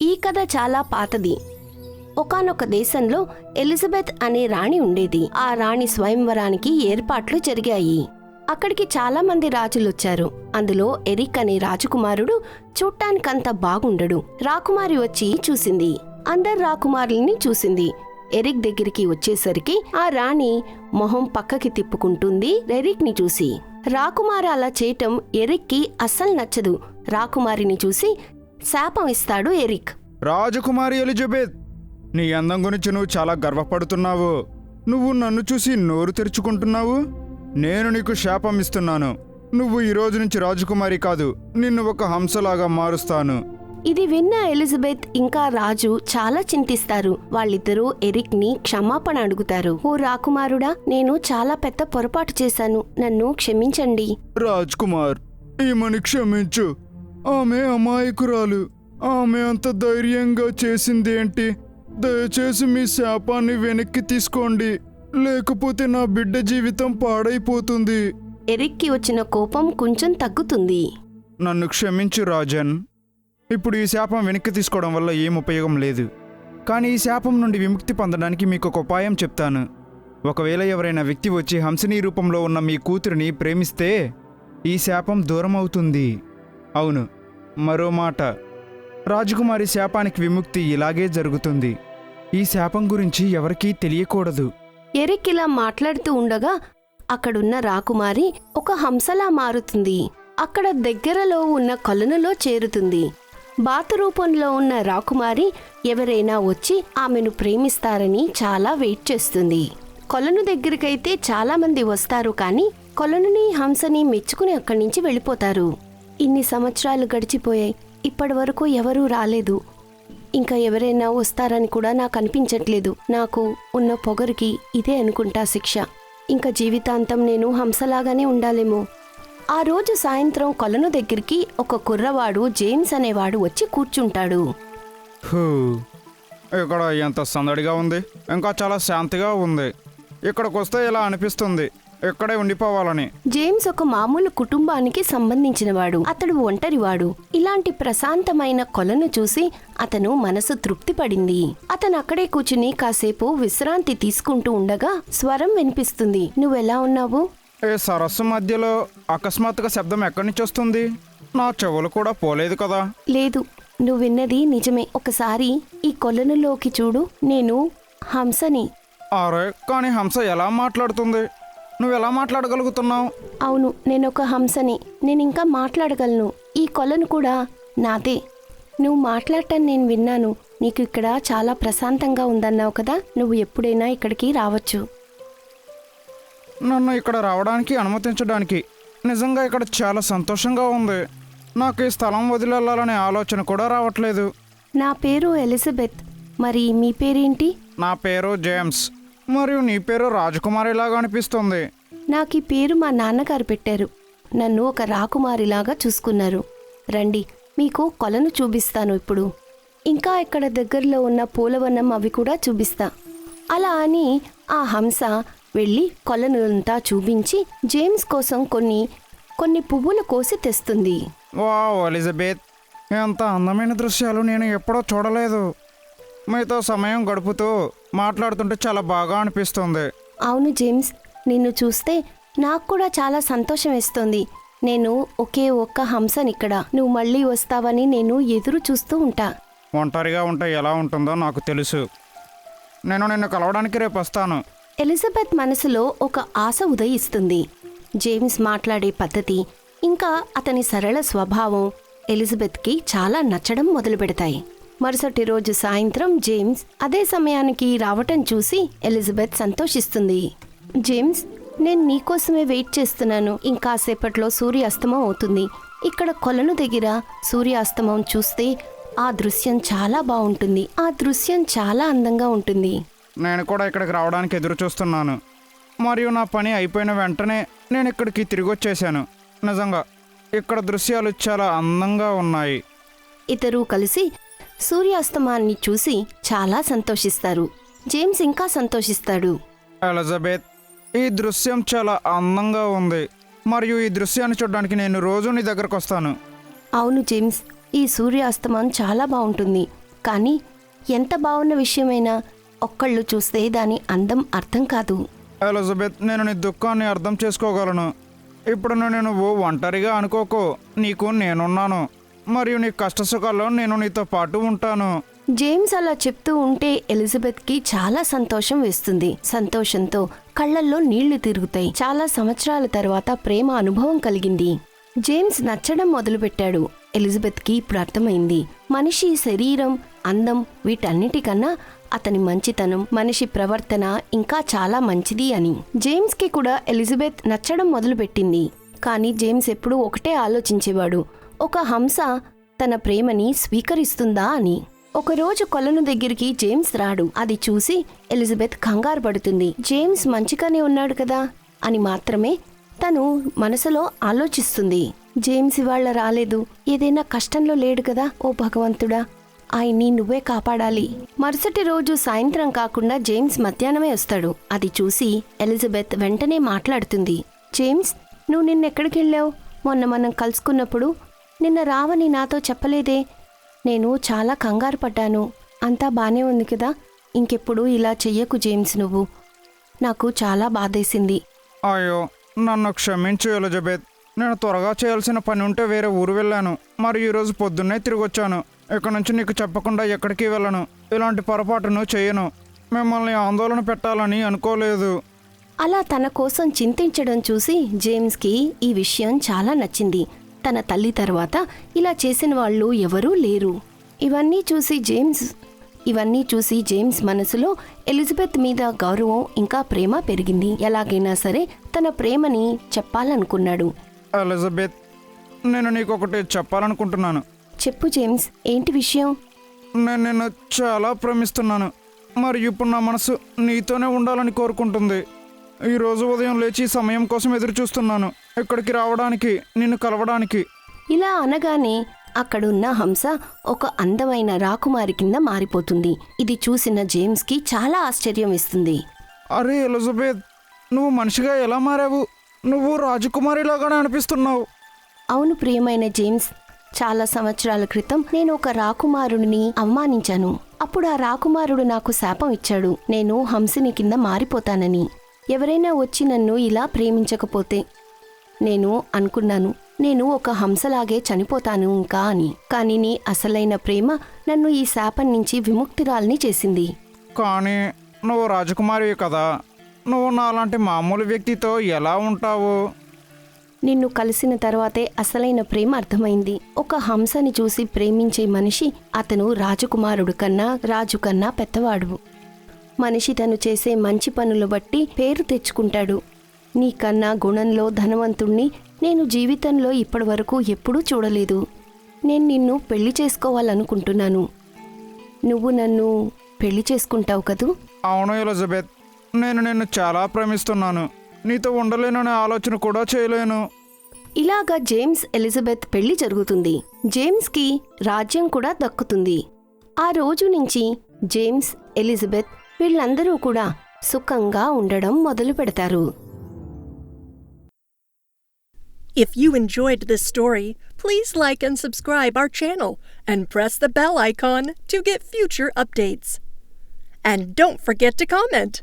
ఈ కథ చాలా పాతది. ఒకానొక దేశంలో ఎలిజబెత్ అనే రాణి ఉండేది. ఆ రాణి స్వయంవరానికి ఏర్పాట్లు జరిగాయి. అక్కడికి చాలా మంది రాజులొచ్చారు. అందులో ఎరిక్ అనే రాజకుమారుడు చూడ్డానికంత బాగుండడు. రాకుమారి వచ్చి చూసింది. అందరు రాకుమారుల్ని చూసింది. ఎరిక్ దగ్గరికి వచ్చేసరికి ఆ రాణి మొహం పక్కకి తిప్పుకుంటుంది ఎరిక్ ని చూసి. రాకుమారి అలా చేయటం ఎరిక్కి అస్సలు నచ్చదు. రాకుమారిని చూసి శాపం ఇస్తాడు ఎరిక్. రాజకుమారి ఎలిజబెత్, నీ అందం గురించి నువ్వు చాలా గర్వపడుతున్నావు. నువ్వు నన్ను చూసి నోరు తెరుచుకుంటున్నావు. నేను నీకు శాపం ఇస్తున్నాను. నువ్వు ఈ రోజు నుంచి రాజకుమారి కాదు, నిన్ను ఒక హంసలాగా మారుస్తాను. ఇది విన్న ఎలిజబెత్ ఇంకా రాజు చాలా చింతిస్తారు. వాళ్ళిద్దరూ ఎరిక్ ని క్షమాపణ అడుగుతారు. ఓ రాకుమారుడా, నేను చాలా పెద్ద పొరపాటు చేశాను, నన్ను క్షమించండి. రాజ్కుమార్, ఈమెని క్షమించు. ఆమె అమాయకురాలు. ఆమె అంత ధైర్యంగా చేసిందేంటి? దయచేసి మీ శాపాన్ని వెనక్కి తీసుకోండి, లేకపోతే నా బిడ్డ జీవితం పాడైపోతుంది. ఎరిక్కి వచ్చిన కోపం కొంచెం తగ్గుతుంది. నన్ను క్షమించు రాజన్. ఇప్పుడు ఈ శాపం వెనక్కి తీసుకోవడం వల్ల ఏం ఉపయోగం లేదు. కానీ ఈ శాపం నుండి విముక్తి పొందడానికి మీకు ఒక ఉపాయం చెప్తాను. ఒకవేళ ఎవరైనా వ్యక్తి వచ్చి హంసిని రూపంలో ఉన్న మీ కూతురిని ప్రేమిస్తే ఈ శాపం దూరం అవుతుంది. అవును, మరో మాట, రాజకుమారి శాపానికి విముక్తి ఇలాగే జరుగుతుంది. ఈ శాపం గురించి ఎవరికీ తెలియకూడదు. ఎరిక్ ఇలా మాట్లాడుతూ ఉండగా అక్కడున్న రాకుమారి ఒక హంసలా మారుతుంది. అక్కడ దగ్గరలో ఉన్న కొలనులో చేరుతుంది. బాతు రూపంలో ఉన్న రాకుమారి ఎవరైనా వచ్చి ఆమెను ప్రేమిస్తారని చాలా వెయిట్ చేస్తుంది. కొలను దగ్గరికైతే చాలా మంది వస్తారు, కానీ కొలనుని హంసని మెచ్చుకుని అక్కడి నుంచి వెళ్ళిపోతారు. ఇన్ని సంవత్సరాలు గడిచిపోయాయి, ఇప్పటి వరకు ఎవరూ రాలేదు. ఇంకా ఎవరైనా వస్తారని కూడా నాకు అనిపించట్లేదు. నాకు ఉన్న పొగరికి ఇదే అనుకుంటా శిక్ష. ఇంకా జీవితాంతం నేను హంసలాగానే ఉండాలేమో. ఆ రోజు సాయంత్రం కొలను దగ్గరికి ఒక కుర్రవాడు జేమ్స్ అనేవాడు వచ్చి కూర్చుంటాడు. ఇక్కడ ఎంత సందడిగా ఉంది, ఇంకా చాలా శాంతిగా ఉంది. ఇక్కడికి వస్తే ఇలా అనిపిస్తుంది ఇక్కడే ఉండిపోవాలని. జేమ్స్ ఒక మామూలు కుటుంబానికి సంబంధించినవాడు. అతడు ఒంటరివాడు. ఇలాంటి ప్రశాంతమైన కొలను చూసి అతను మనసు తృప్తి పడింది. అతను అక్కడే కూర్చుని కాసేపు విశ్రాంతి తీసుకుంటూ ఉండగా స్వరం వినిపిస్తుంది. నువ్వెలా ఉన్నావు? ఏ సరస్సు మధ్యలో అకస్మాత్తుగా శబ్దం ఎక్కడి నుంచి వస్తుంది? నా చెవులు కూడా పోలేదు కదా. లేదు, నువ్వు విన్నది నిజమే. ఒకసారి ఈ కొలనులోకి చూడు. నేను హంసని. అరే, కానీ హంస ఎలా మాట్లాడుతుంది? నువ్వెలా మాట్లాడగలుగుతున్నావు? అవును, నేనొక హంసని. నేనింకా మాట్లాడగలను. ఈ కొలను కూడా నాదే. నువ్వు మాట్లాడటం నేను విన్నాను. నీకు ఇక్కడ చాలా ప్రశాంతంగా ఉందన్నావు కదా, నువ్వు ఎప్పుడైనా ఇక్కడికి రావచ్చు. నన్ను ఇక్కడ రావడానికి అనుమతించడానికి నిజంగా ఇక్కడ చాలా సంతోషంగా ఉంది. నాకు ఈ స్థలం వదిలేళ్ళాలనే ఆలోచన కూడా రావట్లేదు. నా పేరు ఎలిజబెత్. మరి మీ పేరేంటి? నా పేరు జేమ్స్. మరియు నీ పేరు రాజకుమారిలాగా అనిపిస్తుంది. నాకు ఈ పేరు మా నాన్నగారు పెట్టారు. నన్ను ఒక రాకుమారిలాగా చూసుకున్నారు. రండి, మీకు కొలను చూపిస్తాను ఇప్పుడు. ఇంకా ఇక్కడ దగ్గరలో ఉన్న పూలవనం అవి కూడా చూపిస్తా. అలా అని ఆ హంస వెళ్ళి కొలనంతా చూపించి జేమ్స్ కోసం కొన్ని పువ్వులు కోసి తెస్తుంది. వావ్ ఎలిజబెత్, ఎంత అందమైన దృశ్యాలు నేను ఎప్పుడో చూడలేదు. మీతో సమయం గడుపుతూ మాట్లాడుతుంటే చాలా బాగా అనిపిస్తుంది. అవును జేమ్స్, నిన్ను చూస్తే నాకు కూడా చాలా సంతోషం వేస్తోంది. నేను ఒకే ఒక్క హంసనిక్కడ. నువ్వు మళ్ళీ వస్తావని నేను ఎదురు చూస్తూ ఉంటా. ఒంటరిగా ఉంటే ఎలా ఉంటుందో నాకు తెలుసు. నేను నిన్ను కలవడానికి రేపు వస్తాను. ఎలిజబెత్ మనసులో ఒక ఆశ ఉదయిస్తుంది. జేమ్స్ మాట్లాడే పద్ధతి ఇంకా అతని సరళ స్వభావం ఎలిజబెత్కి చాలా నచ్చడం మొదలుపెడతాయి. మరుసటి రోజు సాయంత్రం జేమ్స్ అదే సమయానికి రావటం చూసి ఎలిజబెత్ సంతోషిస్తుంది. జేమ్స్, నేను నీకోసమే వెయిట్ చేస్తున్నాను. ఇంకాసేపట్లో సూర్యాస్తమం అవుతుంది. ఇక్కడ కొలను దగ్గర సూర్యాస్తమం చూస్తే ఆ దృశ్యం చాలా బాగుంటుంది. ఆ దృశ్యం చాలా అందంగా ఉంటుంది. నేను కూడా ఇక్కడికి రావడానికి ఎదురు చూస్తున్నాను. మరియు నా పని అయిపోయిన వెంటనే నేను ఇక్కడికి తిరిగి వచ్చేసాను. నిజంగా ఇక్కడ దృశ్యాలు చాలా అందంగా ఉన్నాయి. ఇద్దరూ కలిసి సూర్యాస్తమాన్ని చూసి చాలా సంతోషిస్తారు. జేమ్స్ ఇంకా సంతోషిస్తాడు. ఎలిజబెత్, ఈ దృశ్యం చాలా అందంగా ఉంది. మరియు ఈ దృశ్యాన్ని చూడడానికి నేను రోజు నీ దగ్గరకు వస్తాను. అవును జేమ్స్, ఈ సూర్యాస్తమం చాలా బాగుంటుంది. కానీ ఎంత బాగున్న విషయమైనా ఒక్కళ్ళు చూస్తే దాని అందం అర్థం కాదు. ఎలిజబెత్, నేను నీ దుఃఖాన్ని అర్థం చేసుకోగలను. ఇప్పుడు నువ్వు ఒంటరిగా అనుకోకు. నీకు నేనున్నాను, మరియు నీ కష్టసుఖాల్లో నేను నీతో పాటు ఉంటాను. జేమ్స్ అలా చెప్తూ ఉంటే ఎలిజబెత్కి చాలా సంతోషం వేస్తుంది. సంతోషంతో కళ్ళల్లో నీళ్లు తిరుగుతాయి. చాలా సంవత్సరాల తర్వాత ప్రేమ అనుభవం కలిగింది. జేమ్స్ నచ్చడం మొదలుపెట్టాడు. ఎలిజబెత్కి ఇప్పుడు అర్థమైంది, మనిషి శరీరం, అందం వీటన్నిటికన్నా అతని మంచితనం, మనిషి ప్రవర్తన ఇంకా చాలా మంచిది అని. జేమ్స్కి కూడా ఎలిజబెత్ నచ్చడం మొదలుపెట్టింది. కానీ జేమ్స్ ఎప్పుడూ ఒకటే ఆలోచించేవాడు, ఒక హంస తన ప్రేమని స్వీకరిస్తుందా అని. ఒకరోజు కొలను దగ్గరికి జేమ్స్ రాడు. అది చూసి ఎలిజబెత్ కంగారు పడుతుంది. జేమ్స్ మంచిగానే ఉన్నాడు కదా అని మాత్రమే తను మనసులో ఆలోచిస్తుంది. జేమ్స్ ఇవాళ రాలేదు, ఏదైనా కష్టంలో లేడు కదా. ఓ భగవంతుడా, ఆయన్ని నువ్వే కాపాడాలి. మరుసటి రోజు సాయంత్రం కాకుండా జేమ్స్ మధ్యాహ్నమే వస్తాడు. అది చూసి ఎలిజబెత్ వెంటనే మాట్లాడుతుంది, జేమ్స్, నువ్వు నిన్నెక్కడికి వెళ్ళావు? మొన్న మనం కలుసుకున్నప్పుడు నిన్న రావని నాతో చెప్పలేదే. నేను చాలా కంగారు పడ్డాను. అంతా బానే ఉంది కదా. ఇంకెప్పుడు ఇలా చెయ్యకు జేమ్స్, నువ్వు. నాకు చాలా బాధేసింది. అయ్యో, నన్ను క్షమించు ఎలిజబెత్. నేను త్వరగా చేయాల్సిన పని ఉంటే వేరే ఊరు వెళ్ళాను. మరి ఈరోజు పొద్దున్నే తిరిగి వచ్చాను. ఇక నుంచి నీకు చెప్పకుండా ఎక్కడికి వెళ్ళను. ఇలాంటి పొరపాటును చేయను. మిమ్మల్ని ఆందోళన పెట్టాలని అనుకోలేదు. అలా తన కోసం చింతించడం చూసి జేమ్స్కి ఈ విషయం చాలా నచ్చింది. తన తల్లి తర్వాత ఇలా చేసిన వాళ్ళు ఎవరూ లేరు. ఇవన్నీ చూసి జేమ్స్ మనసులో ఎలిజబెత్ మీద గౌరవం ఇంకా ప్రేమ పెరిగింది. ఎలాగైనా సరే తన ప్రేమని చెప్పాలనుకున్నాడు. ఎలిజబెత్, నేను నీకు ఒకటి చెప్పాలనుకుంటున్నాను. చెప్పు జేమ్స్, ఏంటి విషయం? నేను నిన్ను చాలా ప్రేమిస్తున్నాను. మరి ఇప్పుడు నా మనసు నీతోనే ఉండాలని కోరుకుంటుంది. ఈరోజు ఉదయం లేచి సమయం కోసం ఎదురు చూస్తున్నాను, ఇక్కడికి రావడానికి, నిన్ను కలవడానికి. ఇలా అనగానే అక్కడున్న హంస ఒక అందమైన రాకుమారి కింద మారిపోతుంది. ఇది చూసిన జేమ్స్కి చాలా ఆశ్చర్యం వేస్తుంది. అరే ఎలిజబెత్, నువ్వు మనిషిగా ఎలా మారావు? నువ్వు రాజకుమారిలాగానే అనిపిస్తున్నావు. అవును ప్రియమైన జేమ్స్, చాలా సంవత్సరాల క్రితం నేను ఒక రాకుమారుడిని అవమానించాను. అప్పుడు ఆ రాకుమారుడు నాకు శాపం ఇచ్చాడు, నేను హంసిని కింద మారిపోతానని. ఎవరైనా వచ్చి నన్ను ఇలా ప్రేమించకపోతే నేను అనుకున్నాను, నేను ఒక హంసలాగే చనిపోతాను ఇంకా అని. కానీ నీ అసలైన ప్రేమ నన్ను ఈ శాపం నుంచి విముక్తిరాల్ని చేసింది. కానీ నువ్వు రాజకుమారివి కదా, నువ్వు నాలాంటి మామూలు వ్యక్తితో ఎలా ఉంటావు? నిన్ను కలిసిన తర్వాతే అసలైన ప్రేమ అర్థమైంది. ఒక హంసని చూసి ప్రేమించే మనిషి అతను రాజకుమారుడు కన్నా, రాజు కన్నా పెద్దవాడు. మనిషి తను చేసే మంచి పనులు బట్టి పేరు తెచ్చుకుంటాడు. నీకన్నా గుణంలో ధనవంతుణ్ణి నేను జీవితంలో ఇప్పటివరకు ఎప్పుడూ చూడలేదు. నేను నిన్ను పెళ్లి చేసుకోవాలనుకుంటున్నాను. నువ్వు నన్ను పెళ్లి చేసుకుంటావు కదూ? అవును ఎలిజబెత్, నేను నిన్ను చాలా ప్రేమిస్తున్నాను. నీతో ఉండలేననే ఆలోచన కూడా చేయలేను. ఇలాగా జేమ్స్ ఎలిజబెత్ పెళ్లి జరుగుతుంది. జేమ్స్కి రాజ్యం కూడా దక్కుతుంది. ఆ రోజు నుంచి జేమ్స్, ఎలిజబెత్ వీళ్ళందరూ కూడా సుఖంగా ఉండడం మొదలు పెడతారు. If you enjoyed this story, please like and subscribe our channel and press the bell icon to get future updates. And don't forget to comment.